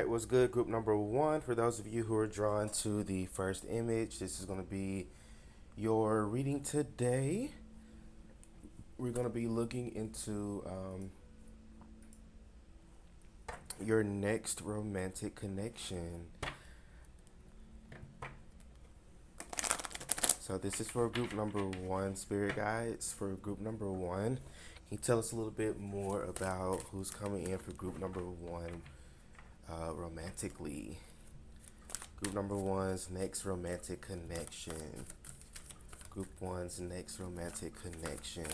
right, what's good? Group number one. For those of you who are drawn to the first image, this is going to be your reading today. We're going to be looking into your next romantic connection. So, this is for group number one, spirit guides. For group number one, can you tell us a little bit more about who's coming in for group number one romantically? Group number one's next romantic connection. Group one's next romantic connection.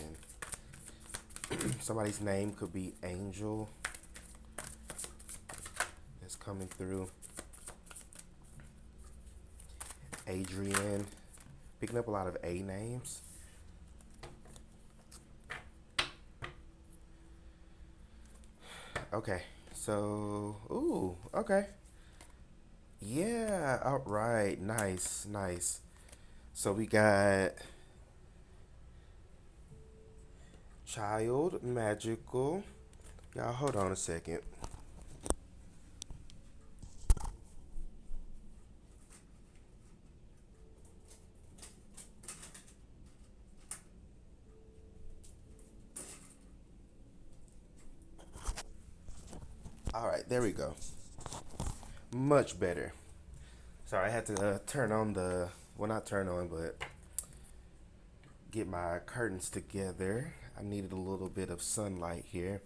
Somebody's name could be Angel that's coming through. Adrian. Picking up a lot of A names. Okay. So, okay. Yeah, all right. Nice, nice. So we got Child Magical. Y'all hold on a second. All right, there we go. Much better. Sorry, I had to turn on the, well, not turn on, but get my curtains together. I needed a little bit of sunlight here.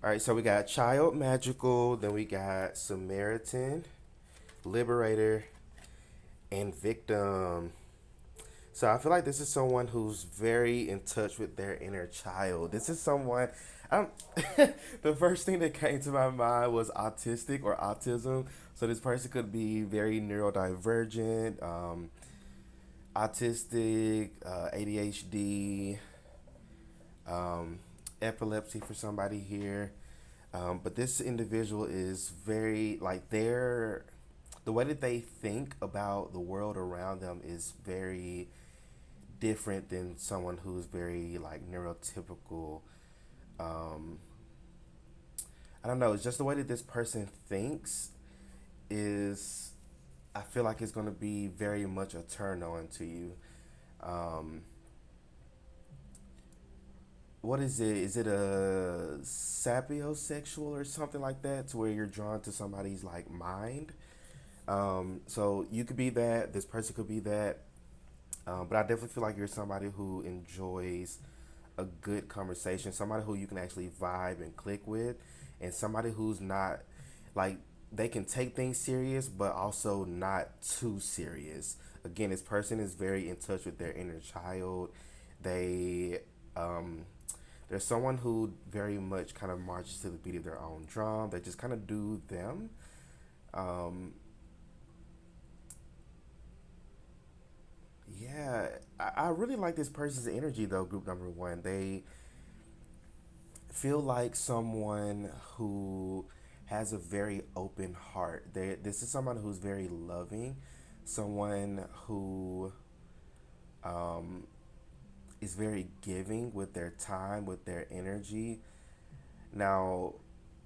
All right, so we got Child Magical, then we got Samaritan, Liberator, and Victim. So I feel like this is someone who's very in touch with their inner child. This is someone. I'm, the first thing that came to my mind was autistic or autism. So this person could be very neurodivergent, autistic, ADHD, um, epilepsy for somebody here. But this individual is very like the way that they think about the world around them is very different than someone who's very like neurotypical. Um, I don't know. It's just the way that this person thinks is. I feel like it's going to be very much a turn on to you. Um, what is it? Is it a sapiosexual or something like that, to where you're drawn to somebody's like mind? So you could be that. This person could be that. But I definitely feel like you're somebody who enjoys a good conversation, somebody who you can actually vibe and click with, and somebody who's not like they can take things serious, but also not too serious. Again, this person is very in touch with their inner child. They, um, they're someone who very much kind of marches to the beat of their own drum. They just kind of do them. Um, yeah, I really like this person's energy though. Group number one, they feel like someone who has a very open heart. This is someone who's very loving, someone who um, is very giving with their time, with their energy. Now,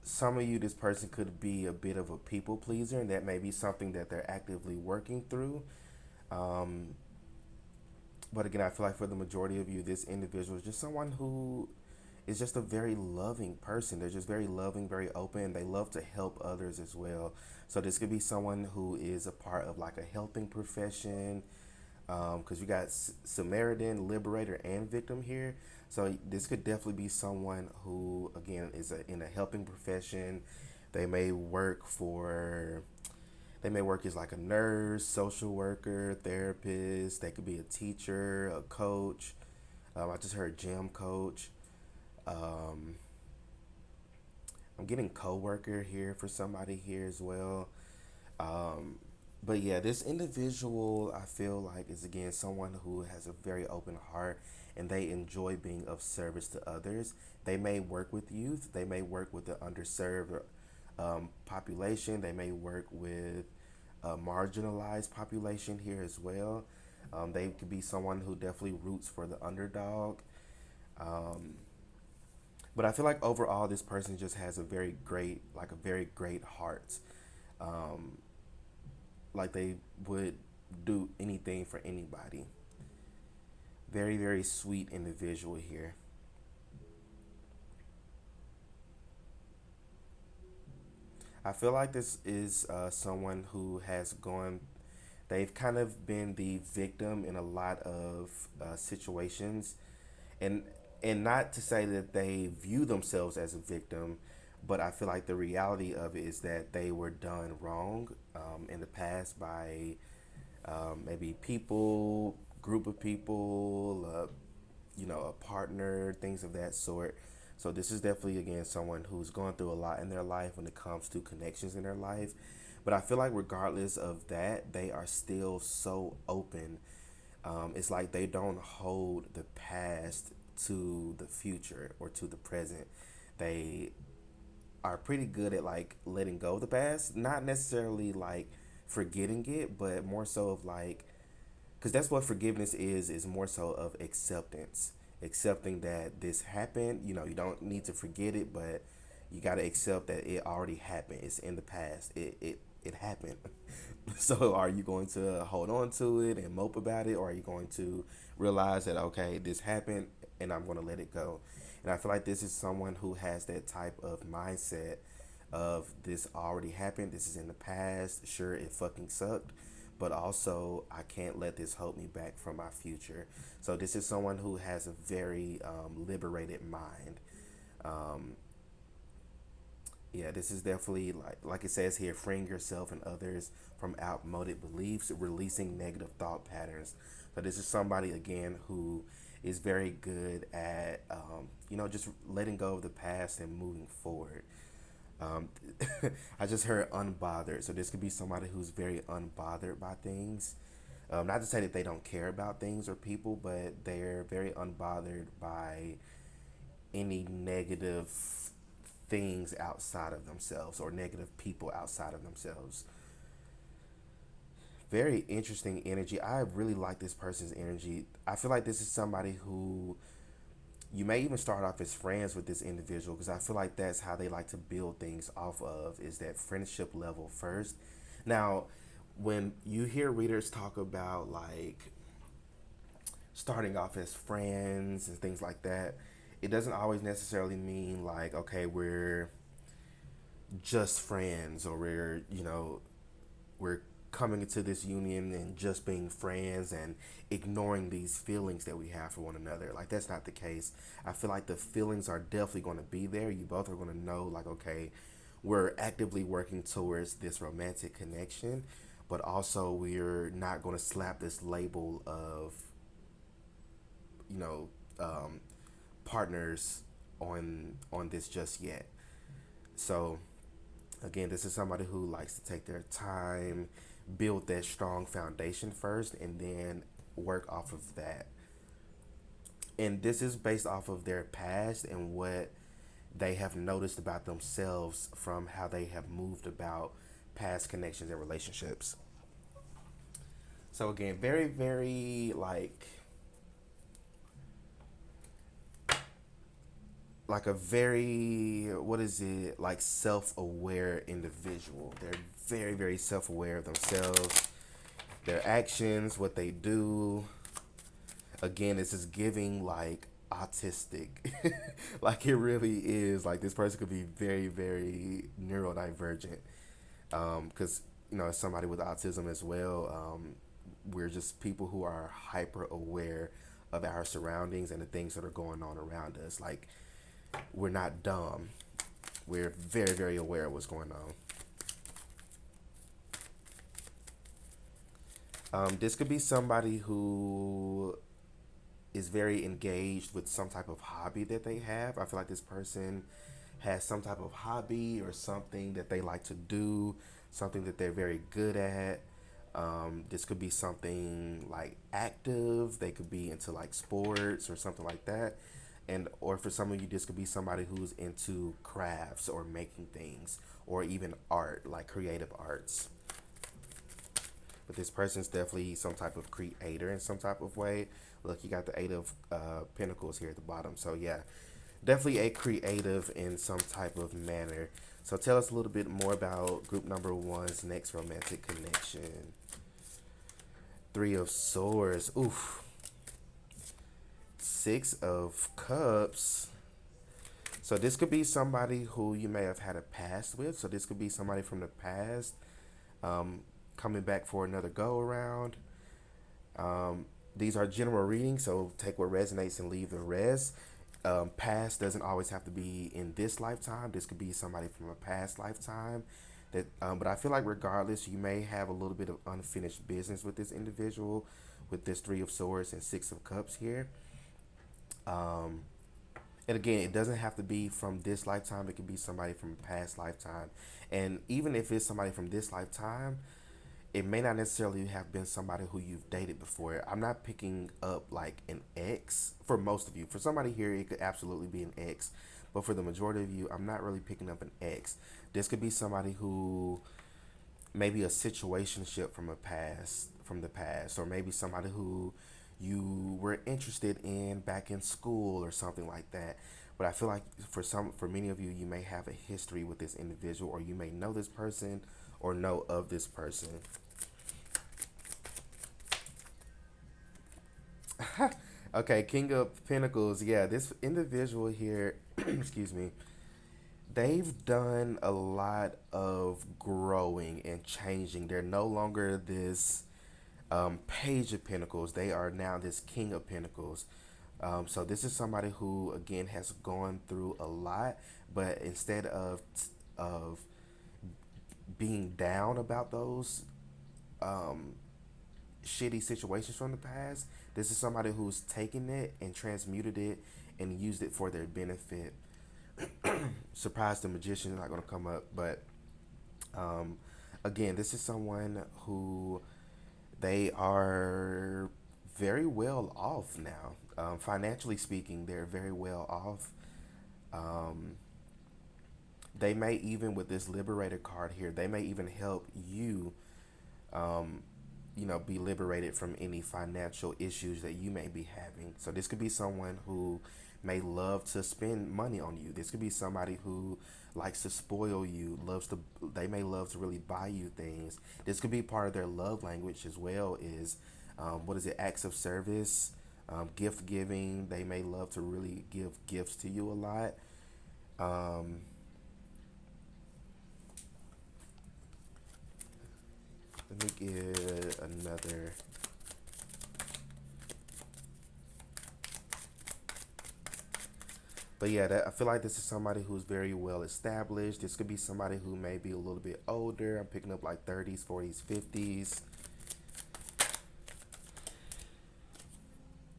some of you, this person could be a bit of a people pleaser, and that may be something that they're actively working through. Um, but again, I feel like for the majority of you, this individual is just someone who is just a very loving person. They're just very loving, very open. They love to help others as well. So this could be someone who is a part of like a helping profession, because you got Samaritan, Liberator, and Victim here. So this could definitely be someone who, again, is in a helping profession. They may work for, they may work as like a nurse, social worker, therapist. They could be a teacher, a coach. I just heard gym coach. Um, I'm getting coworker here for somebody here as well. Um, but yeah, this individual I feel like is again someone who has a very open heart and they enjoy being of service to others. They may work with youth. They may work with the underserved population. They may work with a marginalized population here as well. They could be someone who definitely roots for the underdog. Um, But I feel like overall, this person just has a very great, like a very great heart. Um, like they would do anything for anybody. Very, very sweet individual here. I feel like this is someone who has gone, they've kind of been the victim in a lot of situations. And, and not to say that they view themselves as a victim, but I feel like the reality of it is that they were done wrong in the past by maybe people, group of people, a partner, things of that sort. So this is definitely again someone who's going through a lot in their life when it comes to connections in their life. But I feel like regardless of that, they are still so open. It's like they don't hold the past to the future or to the present. They are pretty good at like letting go of the past, not necessarily like forgetting it, but more so of like, because that's what forgiveness is more so of acceptance, accepting that this happened. You don't need to forget it, but you got to accept that it already happened. It's in the past. It happened. So are you going to hold on to it and mope about it, or are you going to realize that okay, this happened and I'm going to let it go? And I feel like this is someone who has that type of mindset of this already happened, this is in the past, sure it fucking sucked, but also I can't let this hold me back from my future. So this is someone who has a very liberated mind. Um, yeah, this is definitely like it says here, freeing yourself and others from outmoded beliefs, releasing negative thought patterns. So this is somebody again who is very good at just letting go of the past and moving forward. Um, I just heard unbothered, so this could be somebody who's very unbothered by things. Not to say that they don't care about things or people, but they're very unbothered by any negative things outside of themselves or negative people outside of themselves. Very interesting energy. I really like this person's energy. I feel like this is somebody who you may even start off as friends with this individual, because I feel like that's how they like to build things off of, is that friendship level first. Now, when you hear readers talk about like starting off as friends and things like that, it doesn't always necessarily mean like, okay, we're just friends, or we're coming into this union and just being friends and ignoring these feelings that we have for one another. Like that's not the case. I feel like the feelings are definitely going to be there. You both are going to know like, okay, we're actively working towards this romantic connection, but also we're not going to slap this label of you know um, partners on this just yet. So again, this is somebody who likes to take their time, build that strong foundation first, and then work off of that. And this is based off of their past and what they have noticed about themselves from how they have moved about past connections and relationships. So again, very, very like a very, what is it, like self-aware individual. They're very, very self-aware of themselves, their actions, what they do. Again, this is giving like autistic. Like it really is. Like this person could be very, very neurodivergent. Because as somebody with autism as well, we're just people who are hyper aware of our surroundings and the things that are going on around us. Like we're not dumb. We're very, very aware of what's going on. This could be somebody who is very engaged with some type of hobby that they have. I feel like this person has some type of hobby or something that they like to do, something that they're very good at. This could be something like active. They could be into like sports or something like that. And or for some of you, this could be somebody who's into crafts or making things or even art, like creative arts. But this person's definitely some type of creator in some type of way. Look, you got the Eight of Pentacles here at the bottom. So yeah, definitely a creative in some type of manner. So tell us a little bit more about group number one's next romantic connection. Three of Swords. Oof. Six of Cups. So this could be somebody who you may have had a past with. So this could be somebody from the past um, coming back for another go around. These are general readings, so take what resonates and leave the rest. Past doesn't always have to be in this lifetime. This could be somebody from a past lifetime. But I feel like regardless, you may have a little bit of unfinished business with this individual, with this Three of Swords and Six of Cups here. Um, and again, it doesn't have to be from this lifetime. It could be somebody from a past lifetime. And even if it's somebody from this lifetime, it may not necessarily have been somebody who you've dated before. I'm not picking up like an ex for most of you. For somebody here, it could absolutely be an ex. But for the majority of you, I'm not really picking up an ex. This could be somebody who maybe a situationship from the past, or maybe somebody who you were interested in back in school or something like that. But I feel like for many of you, you may have a history with this individual, or you may know this person or know of this person. Okay, King of Pentacles. Yeah, this individual here, excuse me, they've done a lot of growing and changing. They're no longer this Page of Pentacles. They are now this King of Pentacles. So this is somebody who again has gone through a lot, but instead of being down about those um, shitty situations from the past, this is somebody who's taken it and transmuted it and used it for their benefit. Surprise, the magician is not going to come up, but um, again, this is someone who they are very well off now. Financially speaking, they're very well off. Um, they may even, with this Liberator card here, they may even help you, um, be liberated from any financial issues that you may be having. So this could be someone who may love to spend money on you. This could be somebody who likes to spoil you, they may love to really buy you things. This could be part of their love language as well, is what is it, acts of service, gift giving. They may love to really give gifts to you a lot. Um, Let me get another. But yeah, I feel like this is somebody who's very well established. This could be somebody who may be a little bit older. I'm picking up like 30s, 40s, 50s.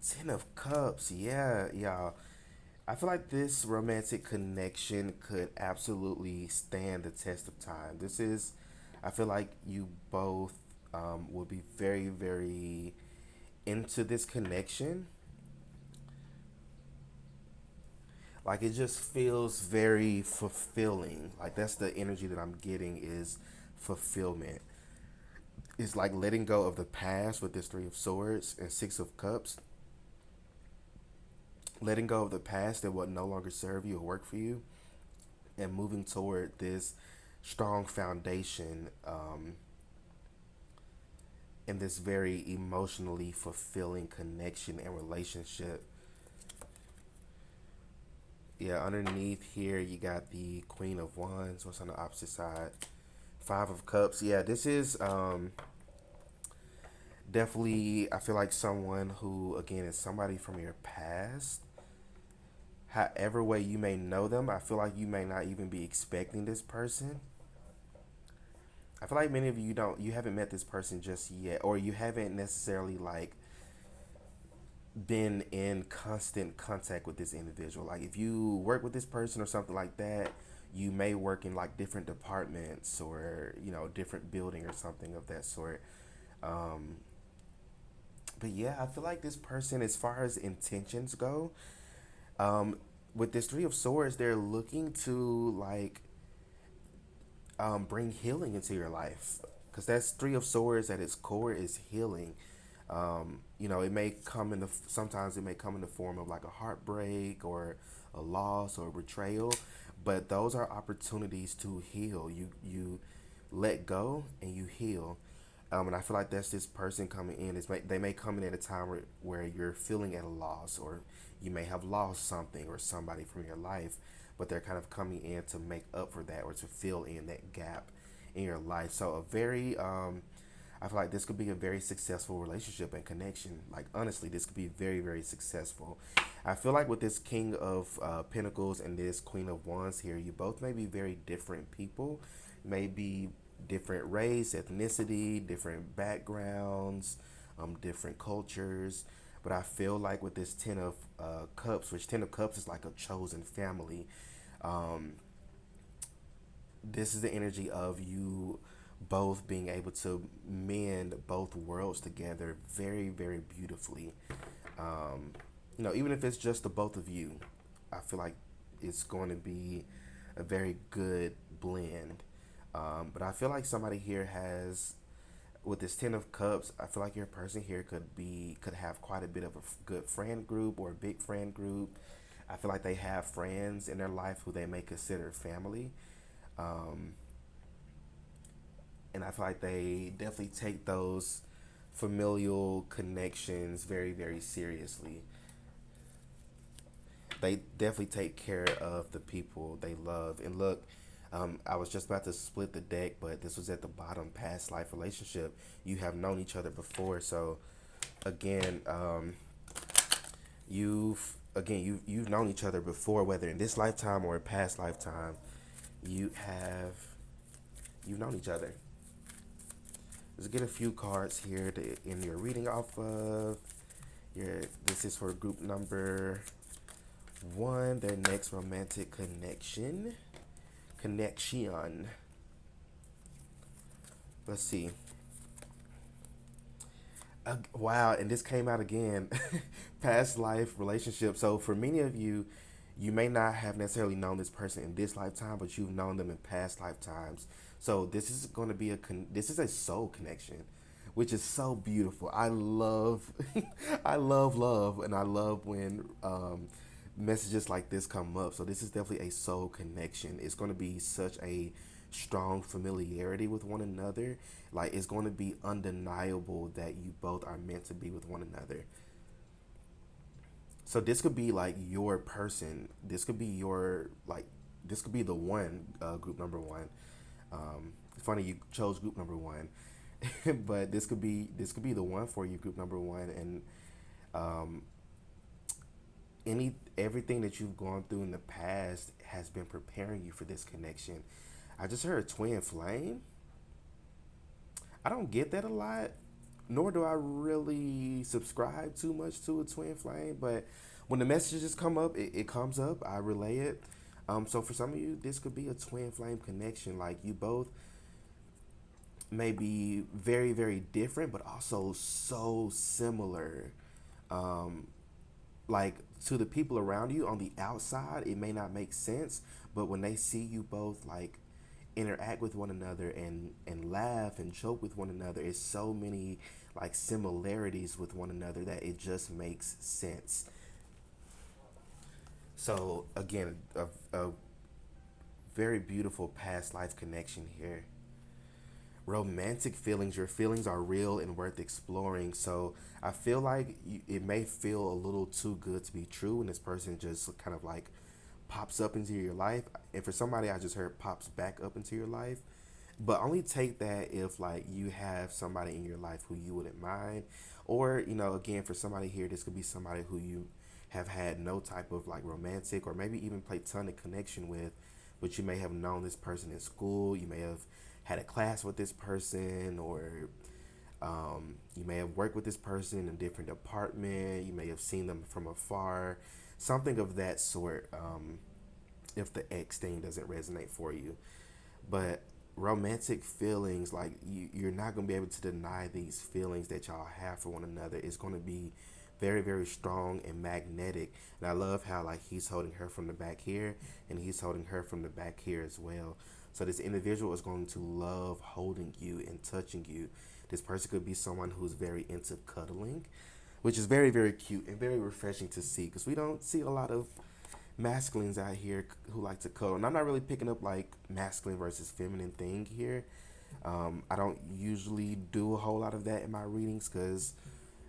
Ten of Cups. Yeah, y'all. I feel like this romantic connection could absolutely stand the test of time. I feel like you both will be very, very into this connection. Like it just feels very fulfilling. Like that's the energy that I'm getting, is fulfillment. It's like letting go of the past with this Three of Swords and Six of Cups. Letting go of the past that will no longer serve you or work for you, and moving toward this strong foundation, in this very emotionally fulfilling connection and relationship. Yeah, underneath here you got the Queen of Wands. What's on the opposite side? Five of Cups. Yeah, this is definitely, I feel like someone who, again, is somebody from your past. However way you may know them, I feel like you may not even be expecting this person. I feel like many of you haven't met this person just yet, or you haven't necessarily like been in constant contact with this individual. Like if you work with this person or something like that, you may work in like different departments, or different building or something of that sort. Um, but yeah, I feel like this person, as far as intentions go, um, with this Three of Swords, they're looking to like bring healing into your life, because that's Three of Swords at its core is healing. It may come in the sometimes it may come in the form of like a heartbreak or a loss or a betrayal, but those are opportunities to heal. You let go and you heal. And I feel like that's this person coming in. They may come in at a time where you're feeling at a loss, or you may have lost something or somebody from your life, but they're kind of coming in to make up for that or to fill in that gap in your life. So I feel like this could be a very successful relationship and connection. Like honestly, this could be very, very successful. I feel like with this King of Pentacles and this Queen of Wands here, you both may be very different people, maybe different race, ethnicity, different backgrounds, different cultures. But I feel like with this Ten of Cups, which Ten of Cups is like a chosen family, um, this is the energy of you both being able to mend both worlds together very, very beautifully. Um, Even if it's just the both of you, I feel like it's going to be a very good blend. But I feel like somebody here has, with this Ten of Cups, I feel like your person here could have quite a bit of a good friend group or a big friend group. I feel like they have friends in their life who they may consider family. Um, and I feel like they definitely take those familial connections very, very seriously. They definitely take care of the people they love. And look, I was just about to split the deck, but this was at the bottom. Past life relationship. You have known each other before, so again, you've known each other before, whether in this lifetime or a past lifetime. You have you've known each other. Let's get a few cards here to end your reading off of. This is for group number one, their next romantic connection. Let's see. Wow, and this came out again. Past life relationship. So for many of you, you may not have necessarily known this person in this lifetime, but you've known them in past lifetimes. So this is going to be this is a soul connection, which is so beautiful. I love, I love love, and I love when messages like this come up. So this is definitely a soul connection. It's going to be such a strong familiarity with one another. Like it's going to be undeniable that you both are meant to be with one another. So this could be like your person. This could be your like. This could be the one, group number one. It's funny you chose group number one, but this could be the one for you, group number one, and um, everything that you've gone through in the past has been preparing you for this connection. I just heard twin flame. I don't get that a lot, nor do I really subscribe too much to a twin flame. But when the messages come up, it comes up. I relay it. So for some of you, this could be a twin flame connection. Like you both may be very, very different, but also so similar. Um, like to the people around you on the outside, it may not make sense, but when they see you both like interact with one another and laugh and joke with one another, it's so many like similarities with one another that it just makes sense. So again, a very beautiful past life connection here. Romantic feelings, your feelings are real and worth exploring. So I feel like it may feel a little too good to be true, and this person just kind of like pops up into your life. And for somebody, I just heard pops back up into your life. But only take that if like you have somebody in your life who you wouldn't mind, or again, for somebody here, this could be somebody who you have had no type of like romantic or maybe even platonic connection with, but you may have known this person in school. You may have had a class with this person, or you may have worked with this person in a different department. You may have seen them from afar, something of that sort. If the X thing doesn't resonate for you, but romantic feelings, like you're not going to be able to deny these feelings that y'all have for one another. It's going to be very, very strong and magnetic. And I love how like he's holding her from the back here and he's holding her from the back here as well. So this individual is going to love holding you and touching you. This person could be someone who's very into cuddling, which is very, very cute and very refreshing to see, because we don't see a lot of masculines out here who like to cuddle, and I'm not really picking up like masculine versus feminine thing here. I don't usually do a whole lot of that in my readings because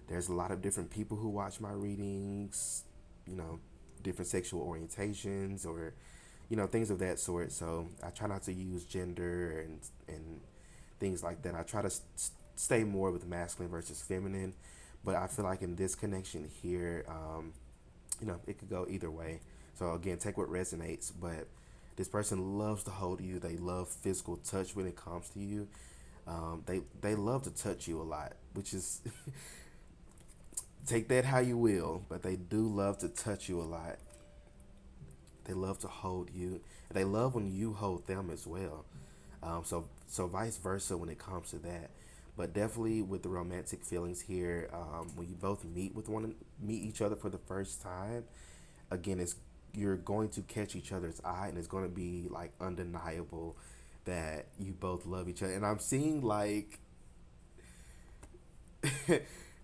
there's a lot of different people who watch my readings, you know, different sexual orientations or, things of that sort. So I try not to use gender and things like that. I try to stay more with masculine versus feminine, but I feel like in this connection here, it could go either way. So again, take what resonates, but this person loves to hold you. They love physical touch when it comes to you. They love to touch you a lot, which is take that how you will, but they do love to touch you a lot. They love to hold you. And they love when you hold them as well. So vice versa when it comes to that. But definitely with the romantic feelings here, when you both meet each other for the first time, again, it's you're going to catch each other's eye, and it's going to be like undeniable that you both love each other. And I'm seeing like,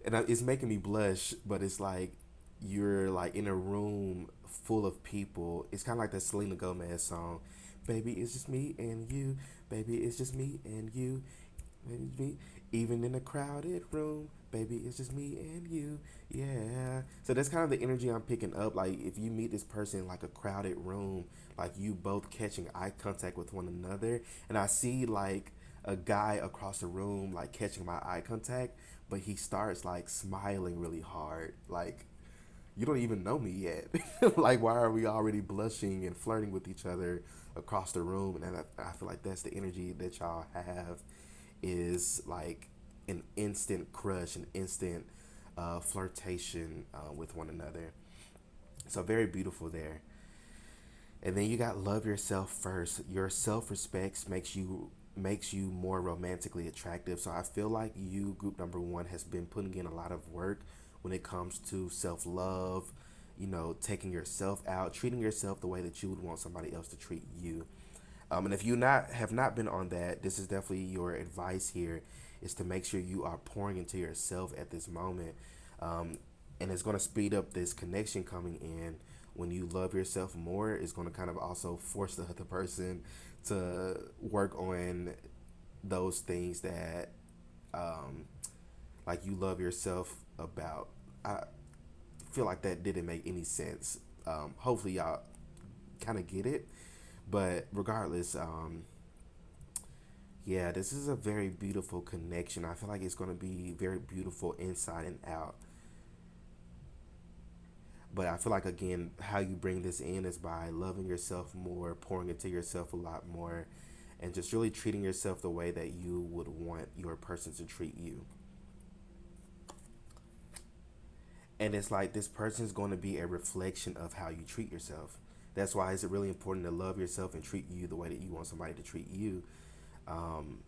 it's making me blush, but it's like you're like in a room full of people. It's kind of like that Selena Gomez song, "Baby, it's just me and you. Baby, it's just me and you. Baby, it's me. Even in a crowded room, baby, it's just me and you. Yeah." So that's kind of the energy I'm picking up. Like if you meet this person in like a crowded room, like you both catching eye contact with one another, and I see like a guy across the room like catching my eye contact, but he starts like smiling really hard, like you don't even know me yet. Like, why are we already blushing and flirting with each other across the room? And I feel like that's the energy that y'all have is like an instant crush, an instant flirtation with one another. So very beautiful there. And then you got love yourself first. Your self respect makes you more romantically attractive. So I feel like you, group number one, has been putting in a lot of work when it comes to self love. Taking yourself out, treating yourself the way that you would want somebody else to treat you. And if you not have not been on that, this is definitely your advice here, is to make sure you are pouring into yourself at this moment. Um, and it's going to speed up this connection coming in. When you love yourself more, it's going to kind of also force the other person to work on those things that like you love yourself about. I feel like that didn't make any sense. Hopefully y'all kind of get it, but regardless, yeah, this is a very beautiful connection. I feel like it's going to be very beautiful inside and out. But I feel like, again, how you bring this in is by loving yourself more, pouring into yourself a lot more, and just really treating yourself the way that you would want your person to treat you. And it's like this person's going to be a reflection of how you treat yourself. That's why it's really important to love yourself and treat you the way that you want somebody to treat you. Um,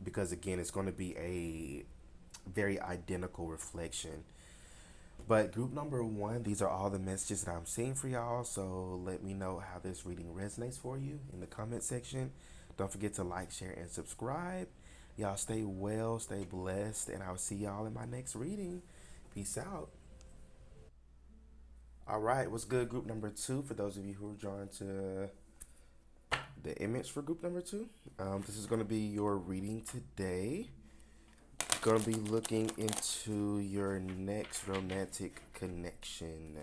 because, again, it's going to be a very identical reflection. But group number one, these are all the messages that I'm seeing for y'all. So let me know how this reading resonates for you in the comment section. Don't forget to like, share, and subscribe. Y'all stay well, stay blessed, and I'll see y'all in my next reading. Peace out. All right, what's good, group number two? For those of you who are drawn to the image for group number two, this is going to be your reading today. Going to be looking into your next romantic connection.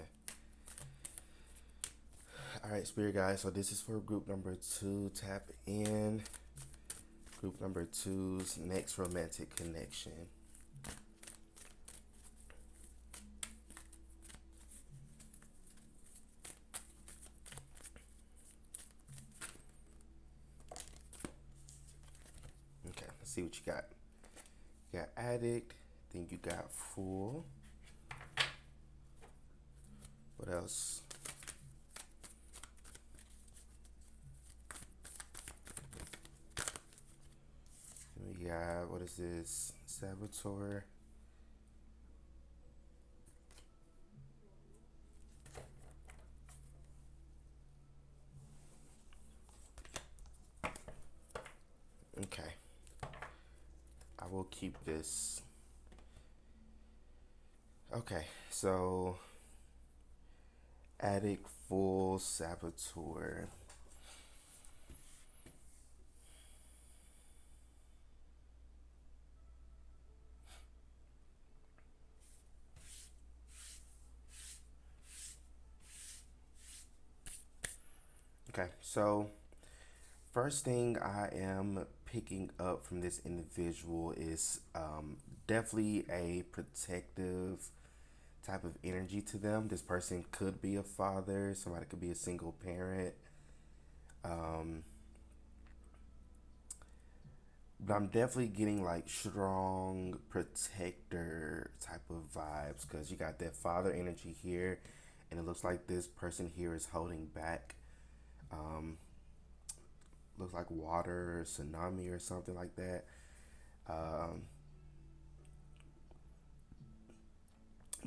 All right, spirit guys. So this is for group number two. Tap in. Group number two's next romantic connection. Okay, let's see what you got. You got addict. Then you got fool. What else? We got, what is this? Saboteur. Okay. I will keep this. Okay, so Addict, full, saboteur. Okay, so first thing I am picking up from this individual is definitely a protective type of energy to them. This person could be a father, somebody could be a single parent. Um, but I'm definitely getting like strong protector type of vibes because you got that father energy here, and it looks like this person here is holding back. Um, Looks like water or tsunami or something like that. Um,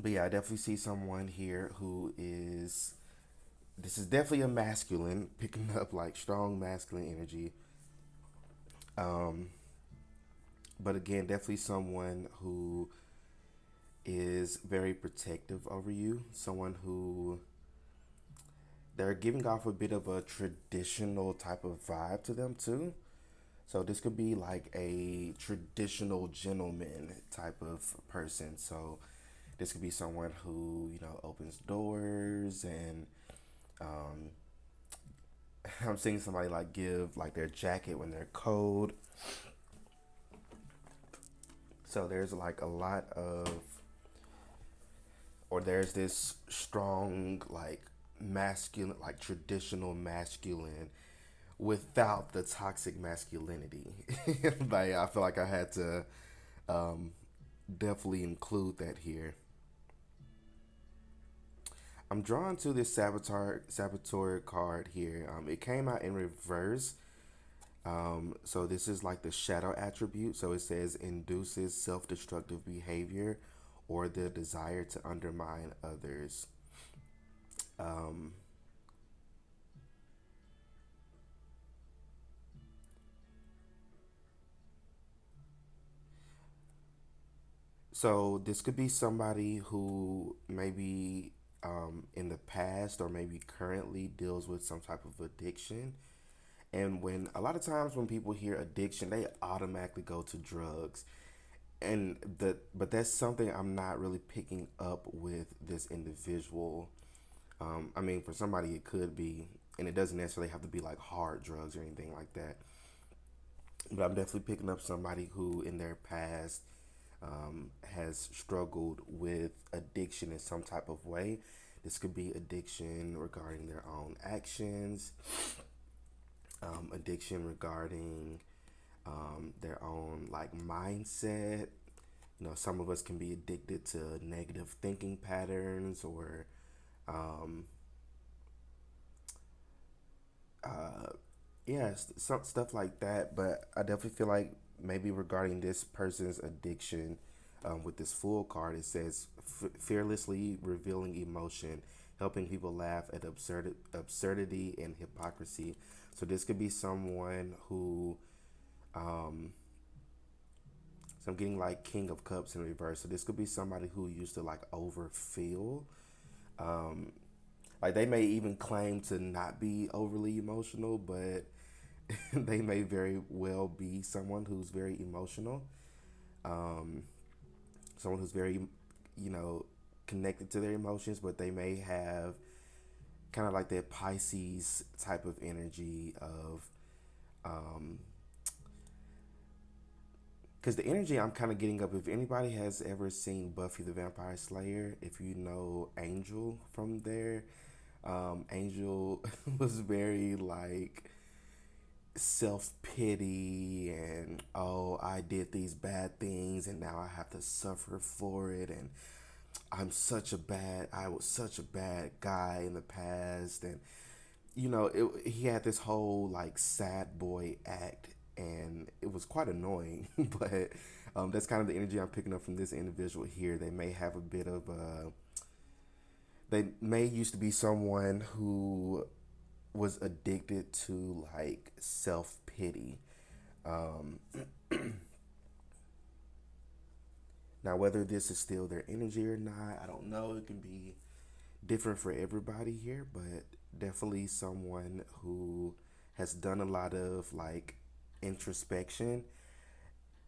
but yeah, I definitely see someone here who is. This is definitely a masculine, picking up like strong masculine energy. Um, but again, definitely someone who is very protective over you. Someone who they're giving off a bit of a traditional type of vibe to them too. So this could be like a traditional gentleman type of person. So this could be someone who opens doors and um, I'm seeing somebody like give like their jacket when they're cold. So there's like a lot of, or there's this strong like masculine, like traditional masculine without the toxic masculinity. Like I feel like I had to um, definitely include that here. I'm drawn to this saboteur card here. It came out in reverse. So this is like the shadow attribute. So it says induces self-destructive behavior or the desire to undermine others. Um, so this could be somebody who maybe in the past or maybe currently deals with some type of addiction. And when a lot of times when people hear addiction, they automatically go to drugs. And but that's something I'm not really picking up with this individual. I mean, for somebody it could be, and it doesn't necessarily have to be like hard drugs or anything like that. But I'm definitely picking up somebody who, in their past, has struggled with addiction in some type of way. This could be addiction regarding their own actions, addiction regarding their own like mindset. Some of us can be addicted to negative thinking patterns or um, yeah, some stuff like that. But I definitely feel like maybe regarding this person's addiction, with this full card, it says fearlessly revealing emotion, helping people laugh at absurdity and hypocrisy. So this could be someone who, um, so I'm getting like King of Cups in reverse. So this could be somebody who used to like overfeel. Um, like they may even claim to not be overly emotional, but they may very well be someone who's very emotional, um, someone who's very, you know, connected to their emotions, but they may have kind of like that Pisces type of energy of, um, because the energy I'm kind of getting up, if anybody has ever seen Buffy the Vampire Slayer, if you know Angel from there, Angel was very like self pity and, oh, I did these bad things and now I have to suffer for it, and I was such a bad guy in the past, and he had this whole like sad boy act, and it was quite annoying. But that's kind of the energy I'm picking up from this individual here. They may have a bit of they may used to be someone who was addicted to like self pity. Um, Now, whether this is still their energy or not, I don't know. It can be different for everybody here, but definitely someone who has done a lot of like introspection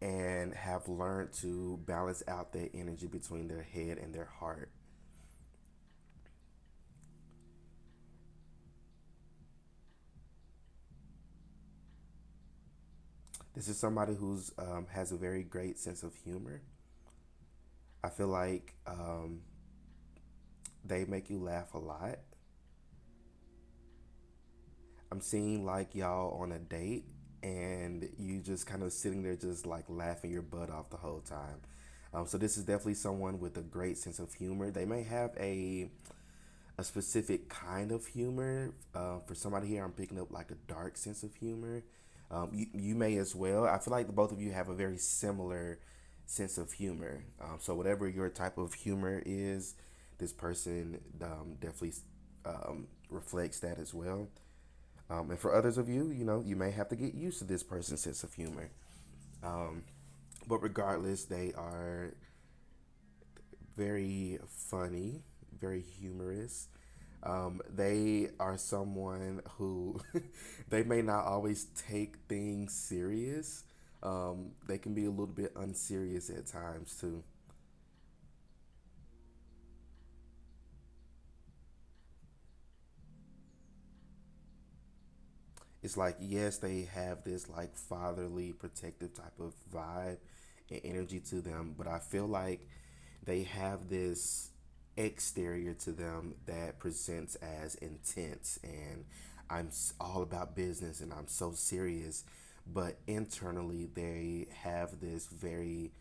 and have learned to balance out that energy between their head and their heart. This is somebody who's has a very great sense of humor. I feel like they make you laugh a lot. I'm seeing like y'all on a date and you just kind of sitting there just like laughing your butt off the whole time. So this is definitely someone with a great sense of humor. They may have a specific kind of humor. For somebody here, I'm picking up like a dark sense of humor. You may as well. I feel like the both of you have a very similar sense of humor. So whatever your type of humor is, this person definitely reflects that as well. And for others of you, you know, you may have to get used to this person's sense of humor. But regardless, they are very funny, very humorous. They are someone who they may not always take things serious. They can be a little bit unserious at times too. It's like yes, they have this like fatherly, protective type of vibe and energy to them, but I feel like they have this exterior to them that presents as intense and all about business and I'm so serious, but internally they have this very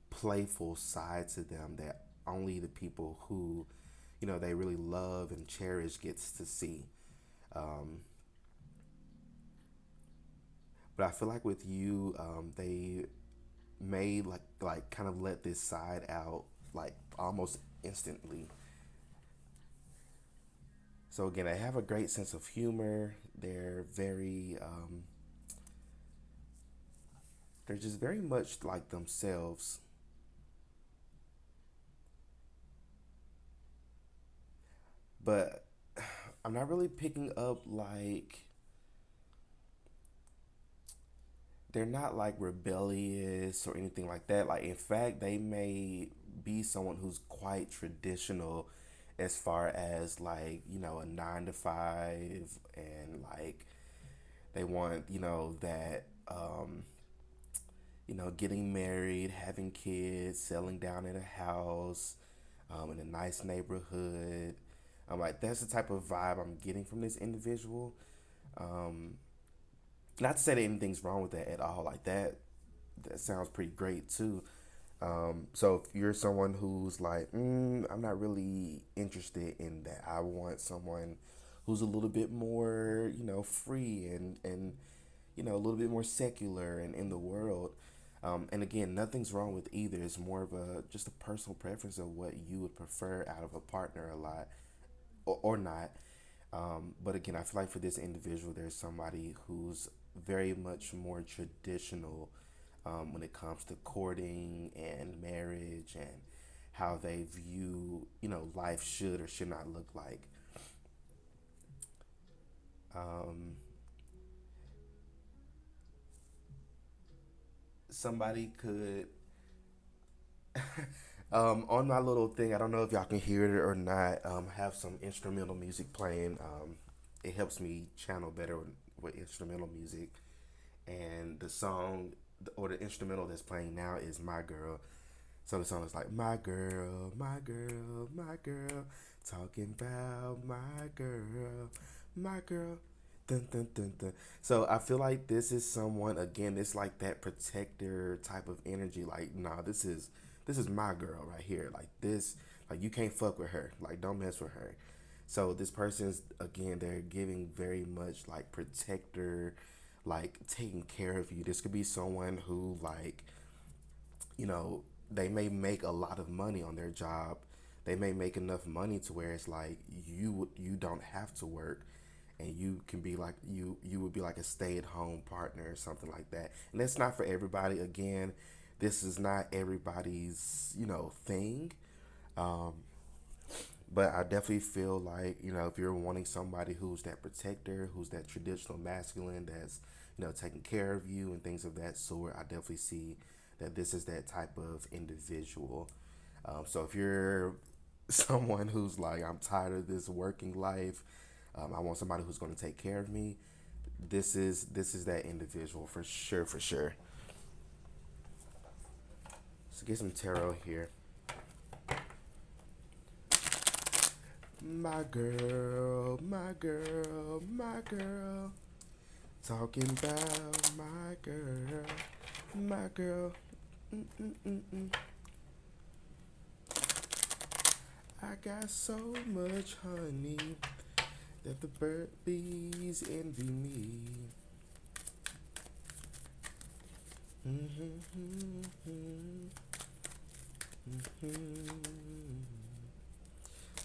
playful side to them that only the people who they really love and cherish gets to see. um, but I feel like with you, they may like kind of let this side out like almost instantly. So again, they have a great sense of humor. They're just very much like themselves. But I'm not really picking up like they're not like rebellious or anything like that. Like in fact, they may be someone who's quite traditional as far as like, a 9 to 5 and like they want, that getting married, having kids, settling down in a house, in a nice neighborhood. I'm like, that's the type of vibe I'm getting from this individual. Um, Not to say that anything's wrong with that at all. Like that sounds pretty great too. So if you're someone who's like, I'm not really interested in that. I want someone who's a little bit more, free and a little bit more secular and in the world. And again, nothing's wrong with either. It's more of a just a personal preference of what you would prefer out of a partner a lot or not. But again, I feel like for this individual, there's somebody who's very much more traditional when it comes to courting and marriage and how they view, life should or should not look like. Um, Somebody could, on my little thing, I don't know if y'all can hear it or not, have some instrumental music playing. It helps me channel better with instrumental music. And the song or the instrumental that's playing now is My Girl. So the song is like my girl, my girl, my girl, talking about my girl, my girl. Dun, dun, dun, dun. So I feel like this is someone again. It's like that protector type of energy. Like, nah, this is my girl right here. Like this, like you can't fuck with her. Like don't mess with her. So this person's again, they're giving very much like protector, like taking care of you. This could be someone who like they may make a lot of money on their job. They may make enough money to where it's like you don't have to work and you can be like you would be like a stay-at-home partner or something like that. And that's not for everybody. Again, this is not everybody's, thing. But I definitely feel like, if you're wanting somebody who's that protector, who's that traditional masculine, that's, taking care of you and things of that sort, I definitely see that this is that type of individual. So if you're someone who's like, I'm tired of this working life, I want somebody who's going to take care of me, this is that individual for sure, for sure. So get some tarot here. My girl, my girl, my girl. Talking about my girl, my girl. Mm-mm-mm-mm. I got so much honey that the bird bees envy me. Mm-hmm.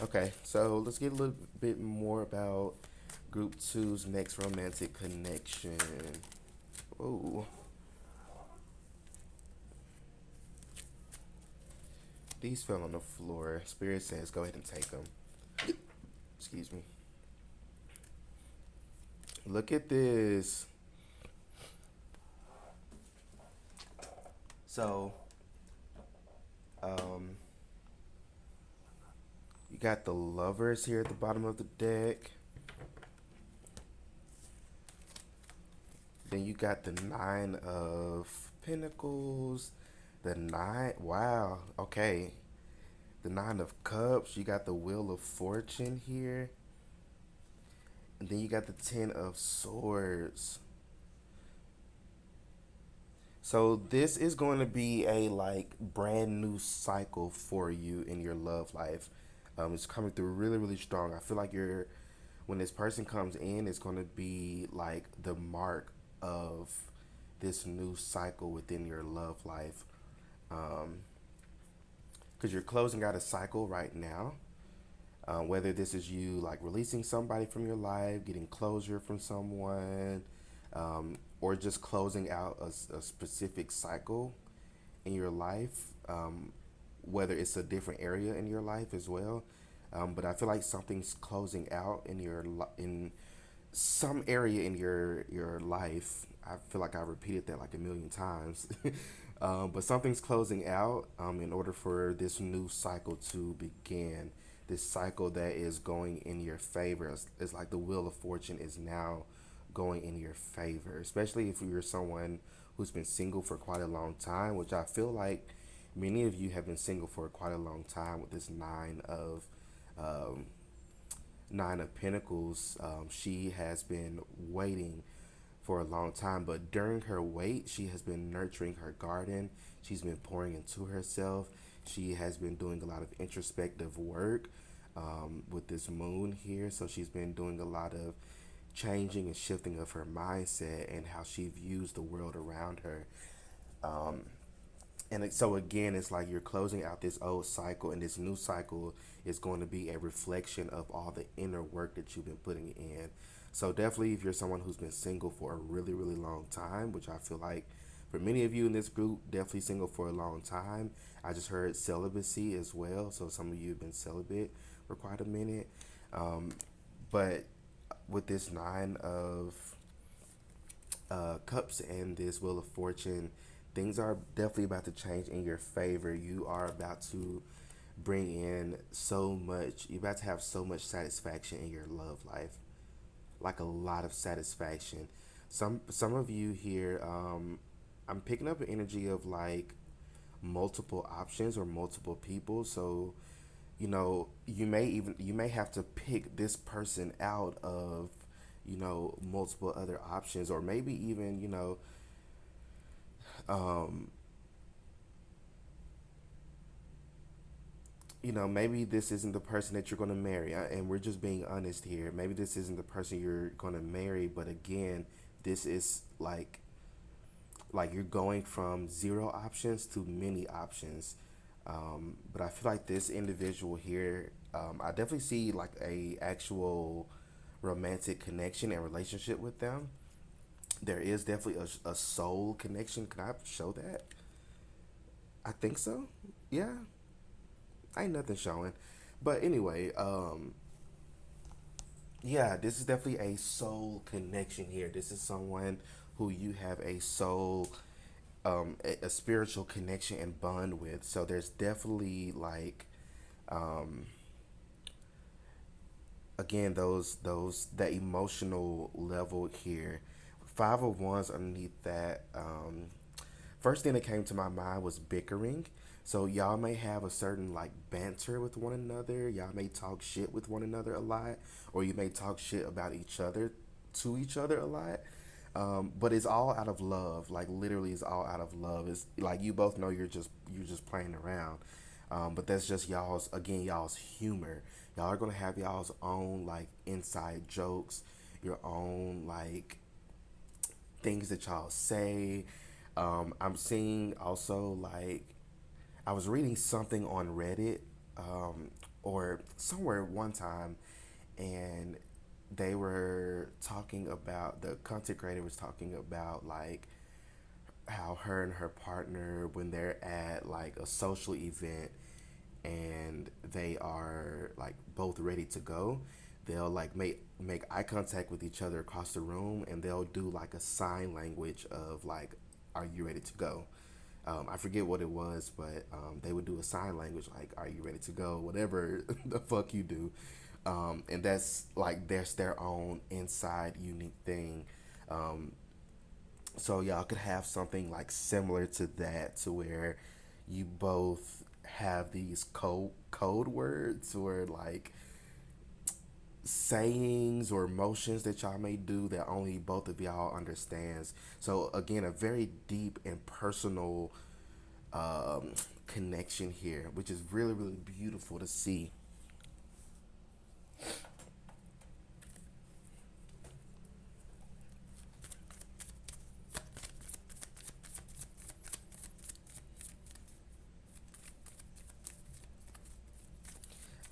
Okay, so let's get a little bit more about Group Two's next romantic connection. Oh, these fell on the floor. Spirit says go ahead and take them. Excuse me. Look at this. So, um, you got the lovers here at the bottom of the deck. Then you got the nine of pentacles. The nine, wow, okay. The nine of cups. You got the wheel of fortune here. And then you got the ten of swords. So this is going to be a like brand new cycle for you in your love life. It's coming through really, really strong. I feel like when this person comes in, it's going to be like the mark of this new cycle within your love life. Because you're closing out a cycle right now. Whether this is you like releasing somebody from your life, getting closure from someone, or just closing out a specific cycle in your life, whether it's a different area in your life as well. But I feel like something's closing out in some area in your life. I feel like I repeated that like a million times. But something's closing out in order for this new cycle to begin. This cycle that is going in your favor. It's like the wheel of fortune is now going in your favor, especially if you're someone who's been single for quite a long time, which I feel like many of you have been single for quite a long time with this um, nine of pentacles. She has been waiting for a long time, but during her wait, she has been nurturing her garden. She's been pouring into herself. She has been doing a lot of introspective work with this moon here. So she's been doing a lot of changing and shifting of her mindset and how she views the world around her. So again, it's like you're closing out this old cycle, and this new cycle is going to be a reflection of all the inner work that you've been putting in. So definitely, if you're someone who's been single for a really, really long time, which I feel like for many of you in this group, definitely single for a long time. I just heard celibacy as well, so some of you have been celibate for quite a minute. But with this nine of cups and this wheel of fortune, things are definitely about to change in your favor. You are about to bring in so much. You're about to have so much satisfaction in your love life, like a lot of satisfaction. Some of you here, I'm picking up an energy of like multiple options or multiple people. So you may have to pick this person out of multiple other options, or maybe even um, maybe this isn't the person that you're going to marry. And we're just being honest here. Maybe this isn't the person you're going to marry, but again, this is like you're going from zero options to many options. But I feel like this individual here, I definitely see like a actual romantic connection and relationship with them. There is definitely a soul connection. Can I show that? I think so. Yeah, ain't nothing showing. But anyway, yeah, this is definitely a soul connection here. This is someone who you have a soul, a spiritual connection and bond with. So there's definitely like, again, those that emotional level here. Five of Wands underneath that. First thing that came to my mind was bickering. So y'all may have a certain like banter with one another. Y'all may talk shit with one another a lot, or you may talk shit about each other to each other a lot. But it's all out of love. Like literally, it's all out of love. It's like you both know you're just playing around. But that's just y'all's humor. Y'all are gonna have y'all's own like inside jokes, your own like things that y'all say. I'm seeing also like I was reading something on Reddit, or somewhere one time, and they were talking about the content creator was talking about like how her and her partner when they're at like a social event and they are like both ready to go, they'll like make eye contact with each other across the room, and they'll do like a sign language of like, "Are you ready to go?" I forget what it was, but they would do a sign language like, "Are you ready to go?" Whatever the fuck you do, and that's like there's their own inside unique thing. Um, so y'all could have something like similar to that, to where you both have these code words or like sayings or motions that y'all may do that only both of y'all understands. So again, a very deep and personal um, connection here, which is really really beautiful to see.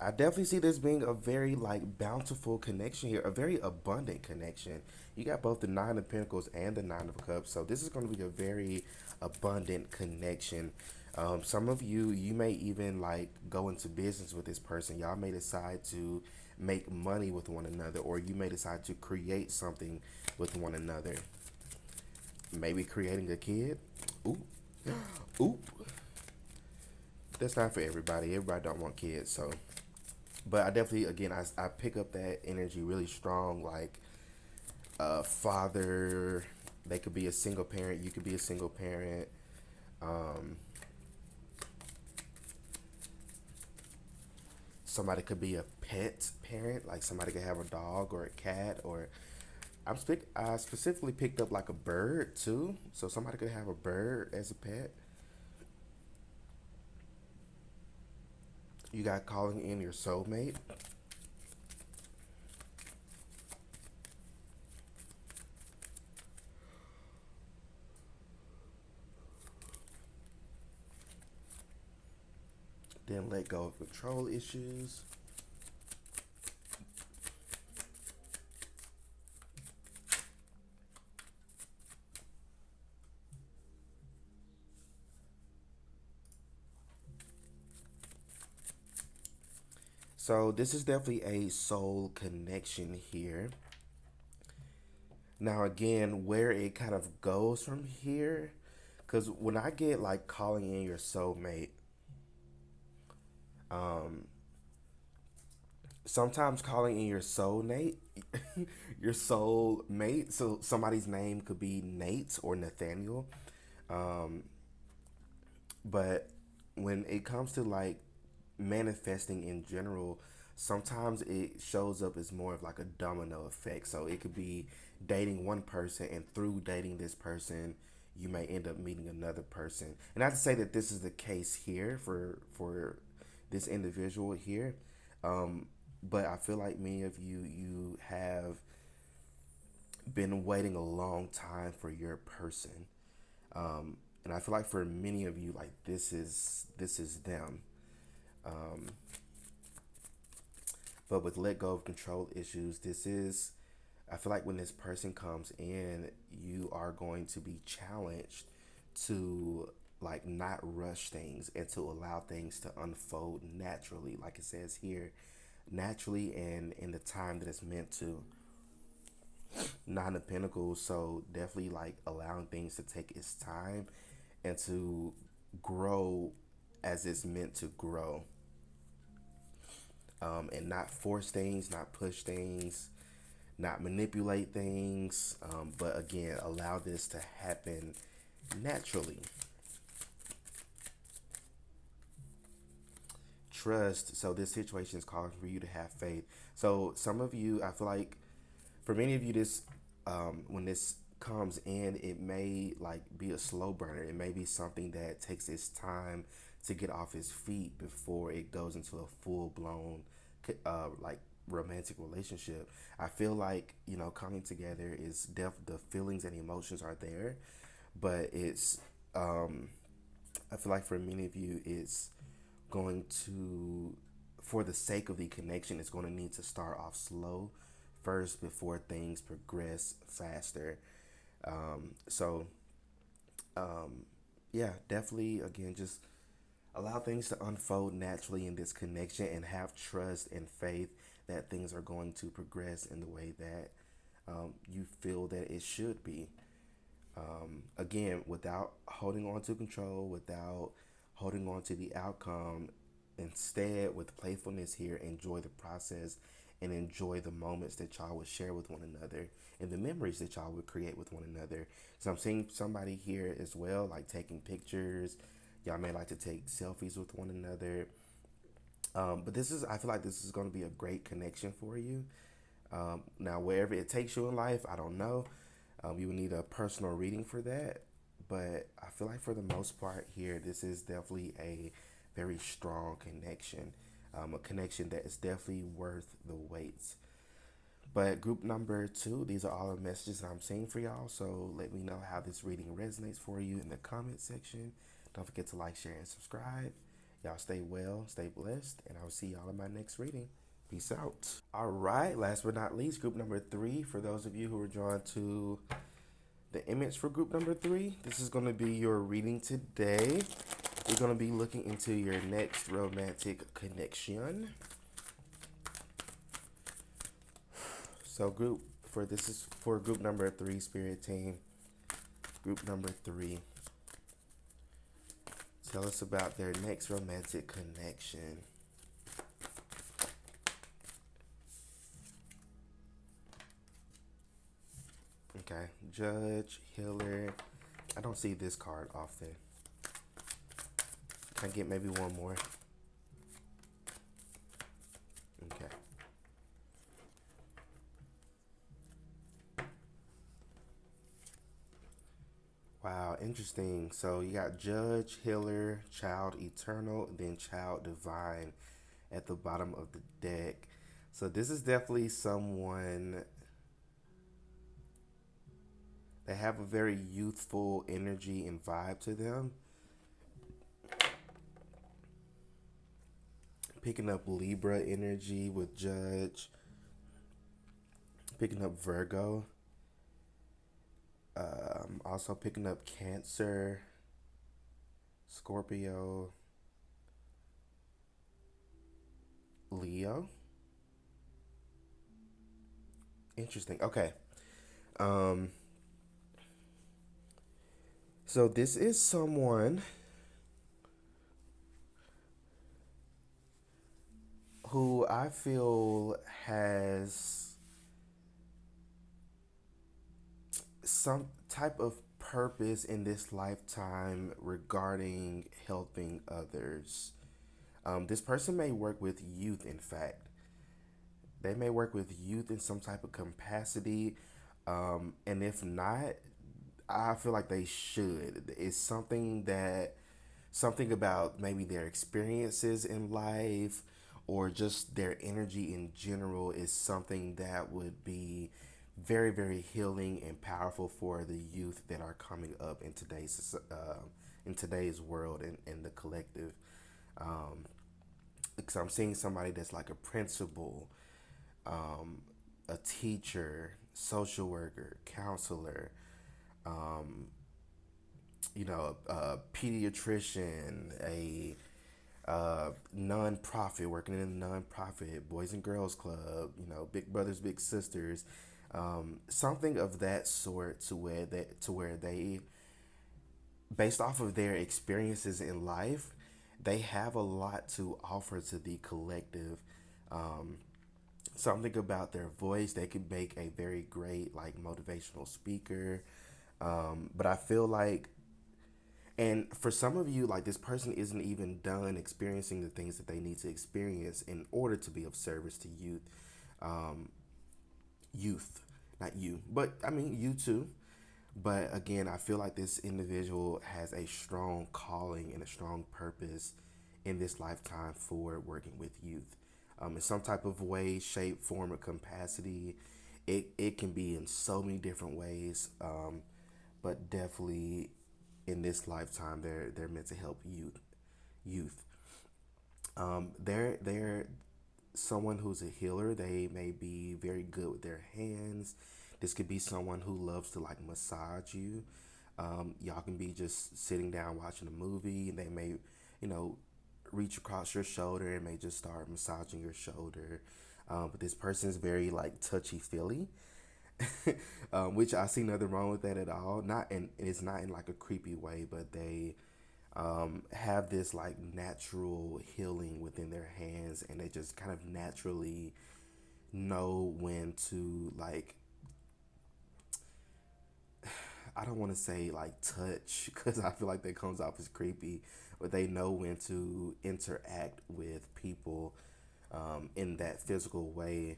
I definitely see this being a very like bountiful connection here, a very abundant connection. You got both the Nine of Pentacles and the Nine of Cups, so this is going to be a very abundant connection. Some of you may even like go into business with this person. Y'all may decide to make money with one another, or you may decide to create something with one another. Maybe creating a kid. Ooh, ooh, that's not for everybody. Everybody don't want kids, so but I definitely again I pick up that energy really strong, like father. They could be a single parent, you could be a single parent. um, Somebody could be a pet parent, like somebody could have a dog or a cat, or I specifically picked up like a bird too, so somebody could have a bird as a pet. You got calling in your soulmate. Then let go of control issues. So this is definitely a soul connection here. Now again, where it kind of goes from here, because when I get like calling in your soulmate, um, sometimes calling in your soulmate, your soulmate. So somebody's name could be Nate or Nathaniel, um, but when it comes to like manifesting in general, sometimes it shows up as more of like a domino effect. So it could be dating one person, and through dating this person, you may end up meeting another person. And not to say that this is the case here for this individual here, um, but I feel like many of you have been waiting a long time for your person, and I feel like for many of you, like this is them. Um, But with let go of control issues, this is, I feel like when this person comes in, you are going to be challenged to like not rush things and to allow things to unfold naturally, like it says here, naturally and in the time that it's meant to. Nine of Pentacles, so definitely like allowing things to take its time and to grow as it's meant to grow, and not force things, not push things, not manipulate things, but again, allow this to happen naturally. Trust. So this situation is calling for you to have faith. So some of you, I feel like, for many of you, this when this comes in, it may like be a slow burner. It may be something that takes its time to get off its feet before it goes into a full blown like romantic relationship. I feel like, coming together is the feelings and emotions are there, but it's I feel like for many of you, it's going to, for the sake of the connection, it's going to need to start off slow first before things progress faster. So, yeah, definitely, again, just allow things to unfold naturally in this connection and have trust and faith that things are going to progress in the way that you feel that it should be. Again, without holding on to control, without holding on to the outcome. Instead, with playfulness here, enjoy the process and enjoy the moments that y'all would share with one another and the memories that y'all would create with one another. So I'm seeing somebody here as well, like taking pictures. Y'all may like to take selfies with one another. But I feel like this is going to be a great connection for you. Now, wherever it takes you in life, I don't know. You will need a personal reading for that. But I feel like for the most part here, this is definitely a very strong connection. A connection that is definitely worth the wait. But group number two, these are all the messages that I'm seeing for y'all. So let me know how this reading resonates for you in the comment section. Don't forget to like, share, and subscribe. Y'all stay well, stay blessed, and I'll see y'all in my next reading. Peace out. All right, last but not least, group number three. For those of you who are drawn to the image for group number three, this is going to be your reading today. We're going to be looking into your next romantic connection. So this is for group number three, spirit team. Group number three. Tell us about their next romantic connection. Okay, Judge, Healer. I don't see this card often. Can I get maybe one more? Okay. Wow, interesting. So you got Judge, Healer, Child Eternal, then Child Divine at the bottom of the deck. So this is definitely someone that have a very youthful energy and vibe to them. Picking up Libra energy with Judge. Picking up Virgo. Also picking up Cancer, Scorpio, Leo. Interesting. Okay. Um, so this is someone who I feel has some type of purpose in this lifetime regarding helping others. This person may work with youth, in fact. They may work with youth in some type of capacity. And if not, I feel like they should. It's something about maybe their experiences in life or just their energy in general is something that would be very, very healing and powerful for the youth that are coming up in today's world and in the collective. Because I'm seeing somebody that's like a principal, a teacher, social worker, counselor, a pediatrician, a non-profit, working in a non-profit, Boys and Girls Club, Big Brothers, Big Sisters, something of that sort, to where they, based off of their experiences in life, they have a lot to offer to the collective. Um, Something about their voice, they could make a very great like motivational speaker. But I feel like, and for some of you, like, this person isn't even done experiencing the things that they need to experience in order to be of service to youth. Youth, not you, but I mean you too. But again, I feel like this individual has a strong calling and a strong purpose in this lifetime for working with youth. In some type of way, shape, form, or capacity. It can be in so many different ways, but definitely in this lifetime, they're meant to help youth. They're someone who's a healer. They may be very good with their hands. This could be someone who loves to like massage you. Y'all can be just sitting down watching a movie, and they may, you know, reach across your shoulder and may just start massaging your shoulder. But this person is very like touchy feely, which I see nothing wrong with that at all. Not and it's not in like a creepy way, but they have this like natural healing within their hands, and they just kind of naturally know when to like, I don't want to say like touch because I feel like that comes off as creepy, but they know when to interact with people in that physical way,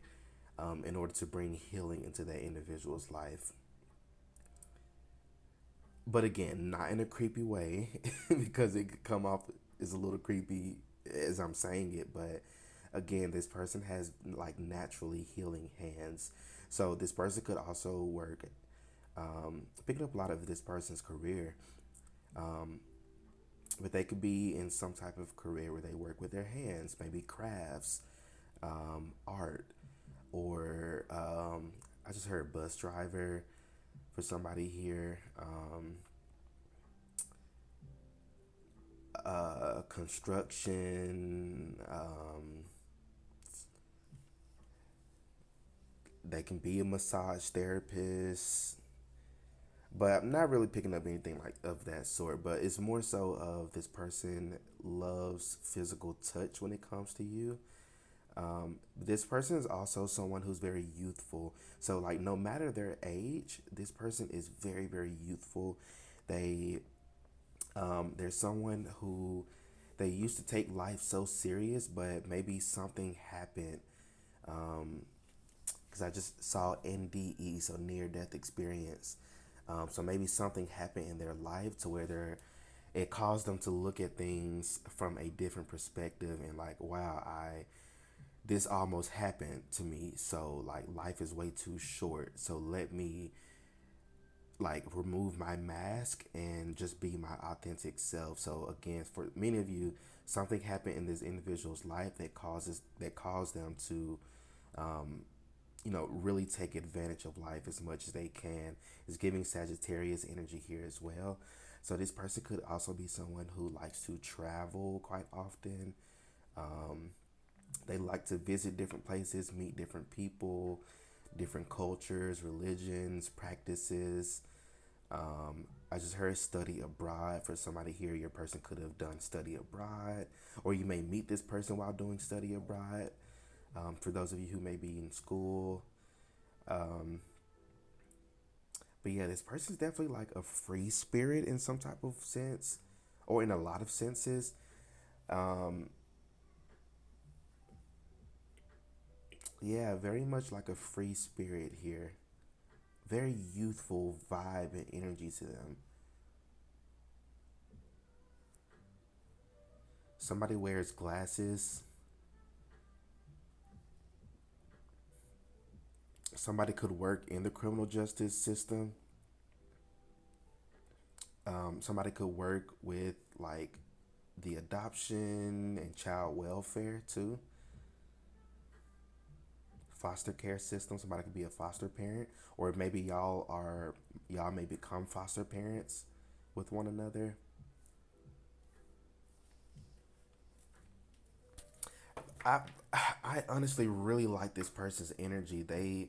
in order to bring healing into that individual's life. But again, not in a creepy way because it could come off as a little creepy as I'm saying it. But again, this person has like naturally healing hands. So this person could also work, picking up a lot of this person's career. But they could be in some type of career where they work with their hands, maybe crafts, art, or I just heard bus driver for somebody here. Construction. They can be a massage therapist, but I'm not really picking up anything like of that sort. But it's more so of this person loves physical touch when it comes to you. This person is also someone who's very youthful. So like no matter their age, this person is very very youthful. They There's someone who they used to take life so serious, but maybe something happened. Because I just saw NDE, so near death experience. So maybe something happened in their life to where it caused them to look at things from a different perspective and like, wow, I this almost happened to me. So like life is way too short. So let me like remove my mask and just be my authentic self. So again, for many of you, something happened in this individual's life that caused them to really take advantage of life as much as they can. Is giving Sagittarius energy here as well. So this person could also be someone who likes to travel quite often. They like to visit different places, meet different people, different cultures, religions, practices. I just heard study abroad for somebody here. Your person could have done study abroad, or you may meet this person while doing study abroad. For those of you who may be in school, but yeah, this person's definitely like a free spirit in some type of sense, or in a lot of senses. Yeah, very much like a free spirit here. Very youthful vibe and energy to them. Somebody wears glasses. Somebody could work in the criminal justice system. Somebody could work with like the adoption and child welfare too. Foster care system. Somebody could be a foster parent, or maybe y'all may become foster parents. with one another. I I honestly really like this person's energy.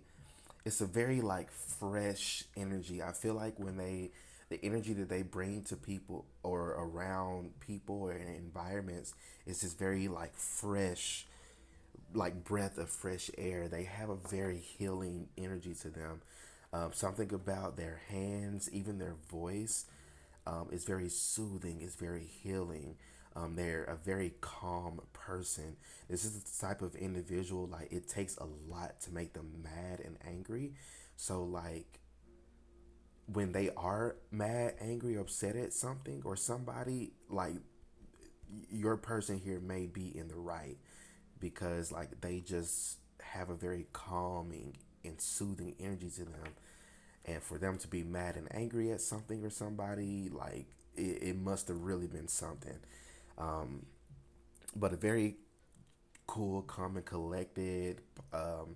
It's a very like fresh energy. I feel like when they the energy that they bring to people or around people or in environments is just very like fresh, like breath of fresh air. They have a very healing energy to them. Something about their hands, even their voice, is very soothing. It's very healing. They're a very calm person. This is the type of individual like it takes a lot to make them mad and angry. So like when they are mad, angry, upset at something or somebody, like your person here may be in the right because like they just have a very calming and soothing energy to them, and for them to be mad and angry at something or somebody, like it must have really been something. But a very cool, calm, and collected. For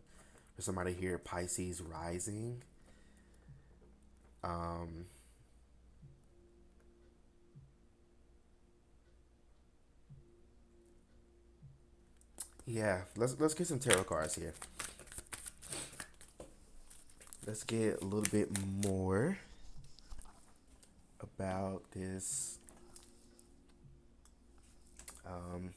somebody here, Pisces rising. Yeah, let's get some tarot cards here. Let's get a little bit more about this um,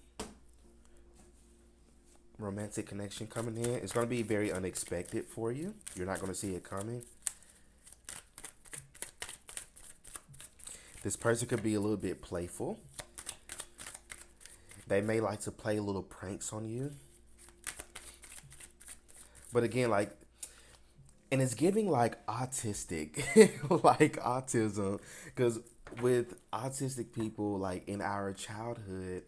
romantic connection coming in. It's going to be very unexpected for you. You're not going to see it coming. This person could be a little bit playful. They may like to play little pranks on you. But again, like, and it's giving like autistic, like autism. Because with autistic people, like in our childhood,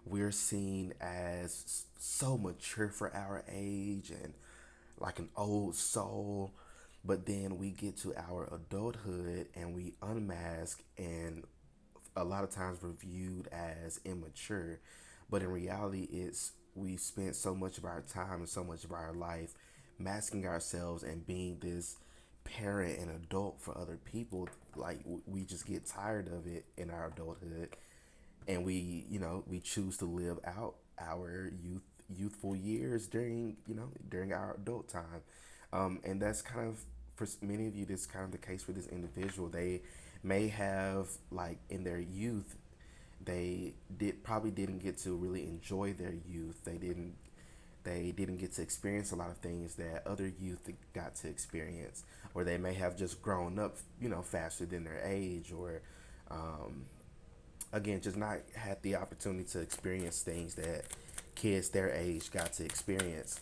we're seen as so mature for our age and like an old soul. But then we get to our adulthood and we unmask, and a lot of times we're viewed as immature. But in reality, it's we spent so much of our time and so much of our life masking ourselves and being this parent and adult for other people. Like we just get tired of it in our adulthood, and we choose to live out our youthful years during our adult time. And that's kind of, for many of you, this is kind of the case for this individual. They may have, like, in their youth, they probably didn't get to really enjoy their youth. They didn't get to experience a lot of things that other youth got to experience, or they may have just grown up, faster than their age, or again, just not had the opportunity to experience things that kids their age got to experience.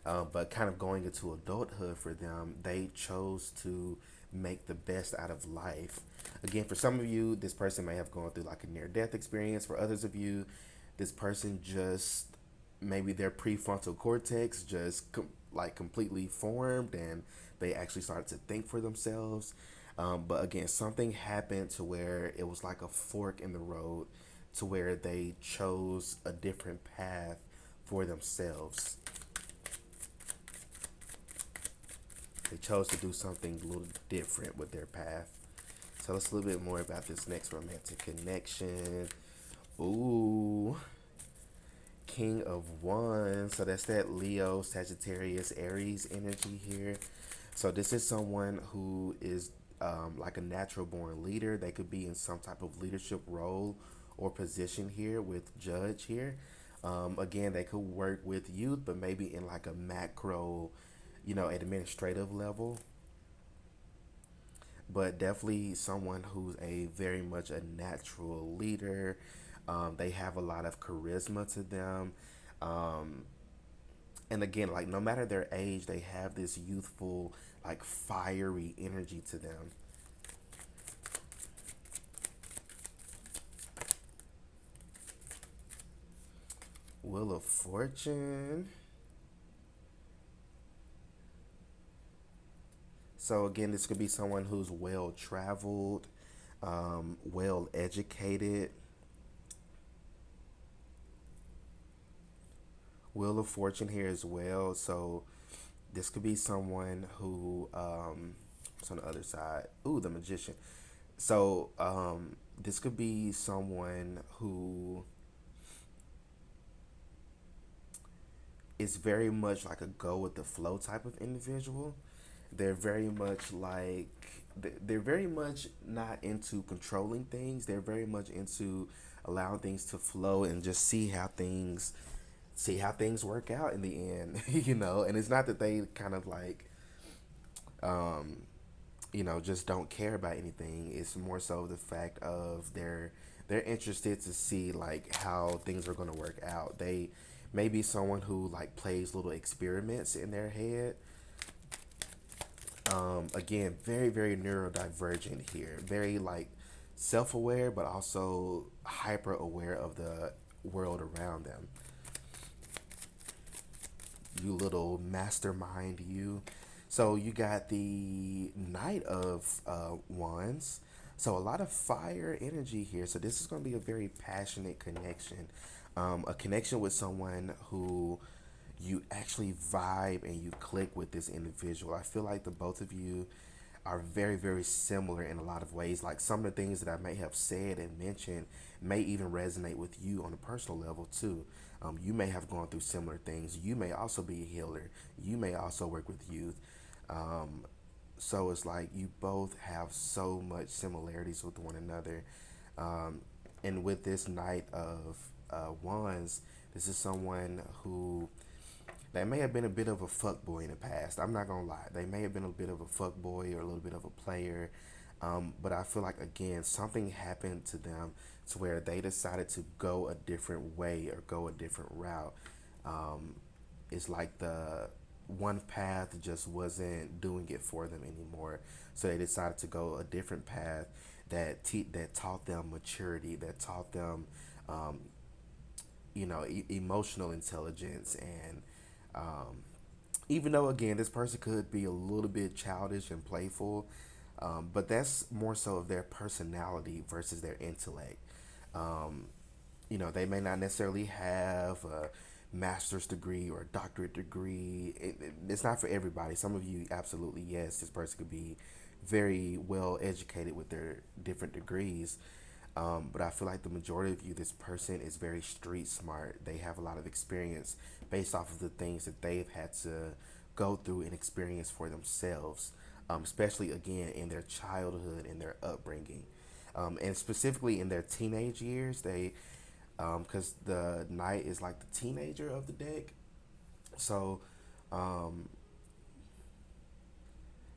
But kind of going into adulthood for them, they chose to make the best out of life. Again, for some of you, this person may have gone through like a near death experience. For others of you, this person just maybe their prefrontal cortex just like completely formed and they actually started to think for themselves. But again, something happened to where it was like a fork in the road to where they chose a different path for themselves. They chose to do something a little different with their path. Tell us a little bit more about this next romantic connection. Ooh, King of Wands. So that's that Leo, Sagittarius, Aries energy here. So this is someone who is like a natural born leader. They could be in some type of leadership role or position here with Judge here. Again, they could work with youth, but maybe in like a macro, administrative level. But definitely someone who's a very much a natural leader. They have a lot of charisma to them. Um, and again, like no matter their age, they have this youthful, like fiery energy to them. Wheel of Fortune. So again, this could be someone who's well traveled, well educated. Wheel of Fortune here as well. So this could be someone who, what's on the other side? Ooh, the Magician. So this could be someone who is very much like a go with the flow type of individual. They're very much like they're very much not into controlling things. They're very much into allowing things to flow and just see how things work out in the end, you know. And it's not that they kind of like you know, just don't care about anything. It's more so the fact of they're interested to see like how things are going to work out. They may be someone who like plays little experiments in their head. Again, very neurodivergent here. Very like self-aware, but also hyper aware of the world around them. You little mastermind, you. So you got the Knight of Wands. So a lot of fire energy here. So this is going to be a very passionate connection, a connection with someone who you actually vibe and you click with this individual. I feel like the both of you are very similar in a lot of ways. Like some of the things that I may have said and mentioned may even resonate with you on a personal level too. You may have gone through similar things. You may also be a healer. You may also work with youth. Um, so it's like you both have so much similarities with one another. Um, and with this Knight of Wands, this is someone who they may have been a bit of a fuck boy in the past. I'm not gonna lie. They may have been a bit of a fuck boy or a little bit of a player. But I feel like again something happened to them to where they decided to go a different way or go a different route. Um, it's like the one path just wasn't doing it for them anymore, so they decided to go a different path that taught them maturity, that taught them um, emotional intelligence and even though again this person could be a little bit childish and playful, but that's more so of their personality versus their intellect. um, they may not necessarily have a master's degree or a doctorate degree. It's not for everybody. Some of you absolutely, yes, this person could be very well educated with their different degrees. But I feel like the majority of you, this person is very street smart. They have a lot of experience based off of the things that they've had to go through and experience for themselves, especially again in their childhood and their upbringing. And specifically in their teenage years, because the knight is like the teenager of the deck. So, um,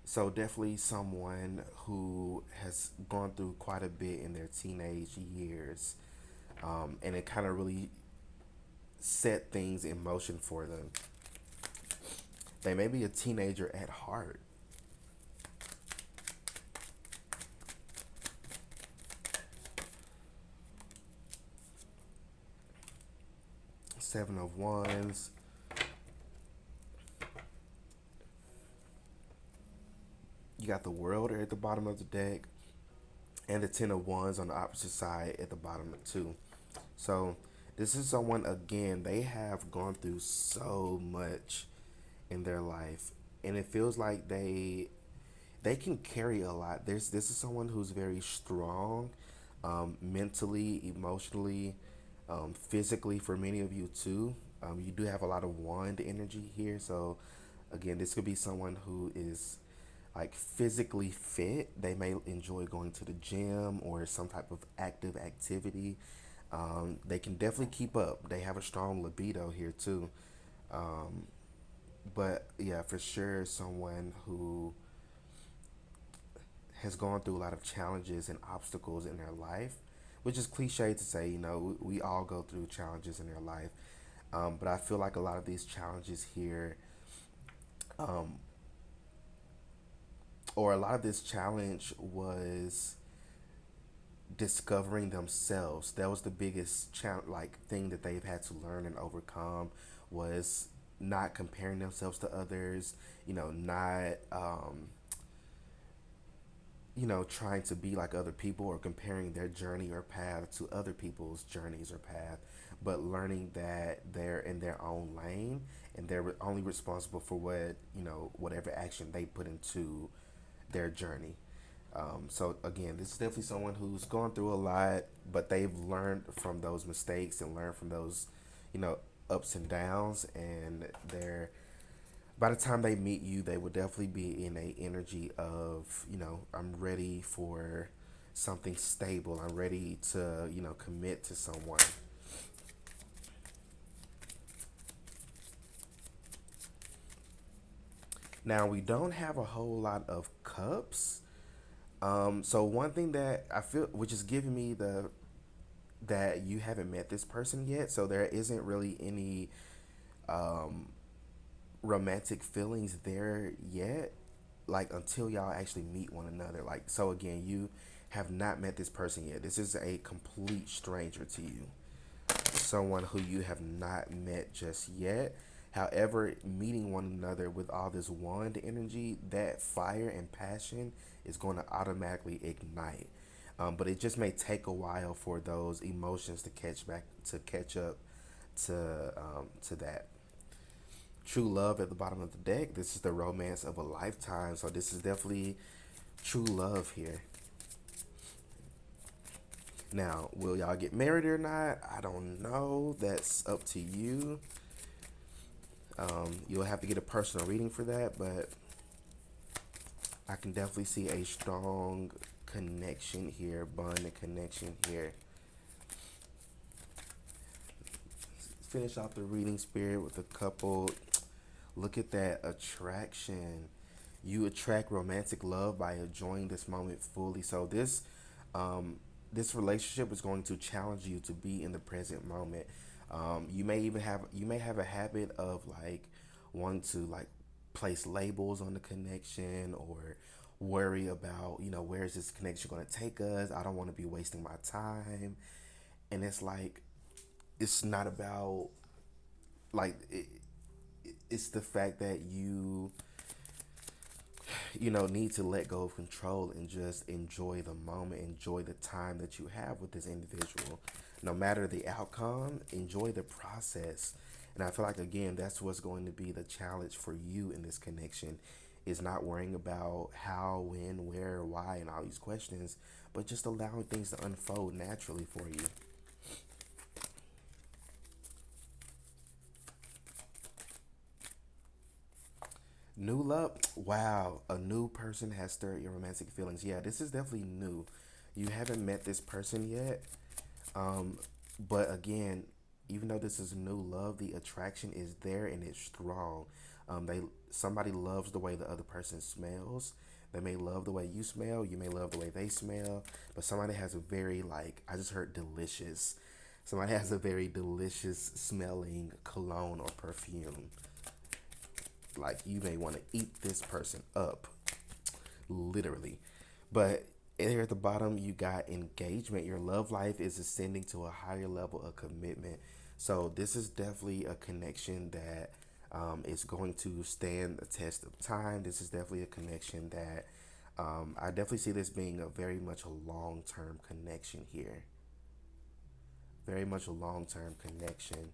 so definitely someone who has gone through quite a bit in their teenage years, and it kind of really set things in motion for them. They may be a teenager at heart. Seven of Wands. You got the World at the bottom of the deck, and the Ten of Wands on the opposite side at the bottom too. So this is someone again. They have gone through so much in their life, and it feels like they can carry a lot. This is someone who's very strong, mentally, emotionally, physically for many of you too. You do have a lot of wand energy here, so again, this could be someone who is like physically fit. They may enjoy going to the gym or some type of active activity. They can definitely keep up. They have a strong libido here too. Um, but yeah, for sure, someone who has gone through a lot of challenges and obstacles in their life, which is cliche to say, we all go through challenges in their life. But I feel like a lot of these challenges here, um, or a lot of this challenge was discovering themselves. That was the biggest like thing that they've had to learn and overcome was not comparing themselves to others, not trying to be like other people or comparing their journey or path to other people's journeys or path, but learning that they're in their own lane and they're only responsible for whatever action they put into their journey. So again, this is definitely someone who's gone through a lot, but they've learned from those mistakes and learned from those, you know, ups and downs, and they're by the time they meet you, they will definitely be in a energy of, I'm ready for something stable. I'm ready to, commit to someone. Now we don't have a whole lot of cups. So one thing that I feel, which is giving me the that you haven't met this person yet, so there isn't really any romantic feelings there yet, like until y'all actually meet one another. Like, so again, you have not met this person yet. This is a complete stranger to you, someone who you have not met just yet. However, meeting one another with all this wand energy, that fire and passion is going to automatically ignite. But it just may take a while for those emotions to catch up to that. True love at the bottom of the deck. This is the romance of a lifetime. So this is definitely true love here. Now, will y'all get married or not? I don't know. That's up to you. You'll have to get a personal reading for that, but I can definitely see a strong connection here, bond and connection here. Finish off the reading spirit with a couple. Look at that attraction. You attract romantic love by enjoying this moment fully. So this relationship is going to challenge you to be in the present moment. You may have a habit of like wanting to like place labels on the connection or worry about, where is this connection going to take us? I don't want to be wasting my time. And it's like it's not about like it's the fact that need to let go of control and just enjoy the moment, enjoy the time that you have with this individual. No matter the outcome, enjoy the process. And I feel like again, that's what's going to be the challenge for you in this connection is not worrying about how, when, where, why, and all these questions, but just allowing things to unfold naturally for you. New love. Wow, a new person has stirred your romantic feelings. Yeah, this is definitely new. You haven't met this person yet. Um, but again, even though this is new love, the attraction is there and it's strong. They Somebody loves the way the other person smells. They may love the way you smell. You may love the way they smell. But somebody has a very like I just heard delicious. Somebody has a very delicious smelling cologne or perfume. Like you may want to eat this person up, literally. But here at the bottom, you got engagement. Your love life is ascending to a higher level of commitment. So this is definitely a connection that is going to stand the test of time. This is definitely a connection that I definitely see this being a very much a long term connection here. Very much a long term connection.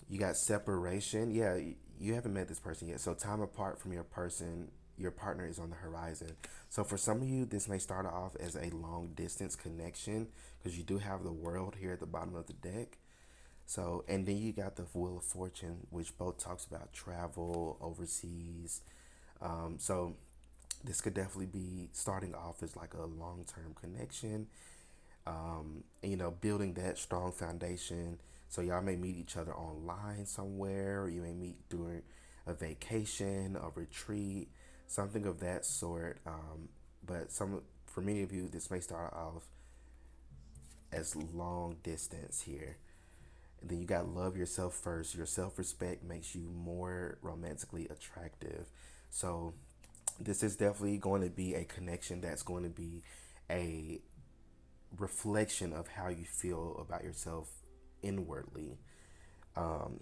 You got separation. Yeah, you haven't met this person yet. So time apart from your partner is on the horizon. So for some of you, this may start off as a long distance connection because you do have the world here at the bottom of the deck. So, and then you got the Wheel of Fortune, which both talks about travel overseas. So this could definitely be starting off as like a long term connection, building that strong foundation. So y'all may meet each other online somewhere, or you may meet during a vacation, a retreat, something of that sort. But for many of you, this may start off as long distance here. And then you got love yourself first. Your self respect makes you more romantically attractive. So this is definitely going to be a connection that's going to be a reflection of how you feel about yourself inwardly. Um,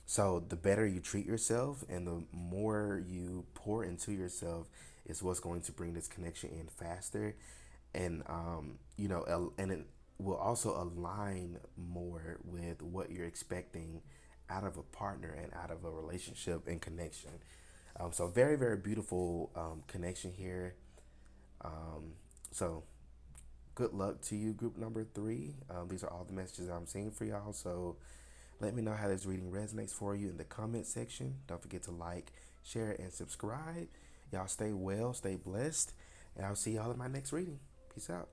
so the better you treat yourself and the more you pour into yourself is what's going to bring this connection in faster, and and it will also align more with what you're expecting out of a partner and out of a relationship and connection. So very, very beautiful connection here. Um, so good luck to you, group number three. These are all the messages I'm seeing for y'all. So let me know how this reading resonates for you in the comment section. Don't forget to like, share, and subscribe. Y'all stay well, stay blessed, and I'll see y'all in my next reading. Peace out.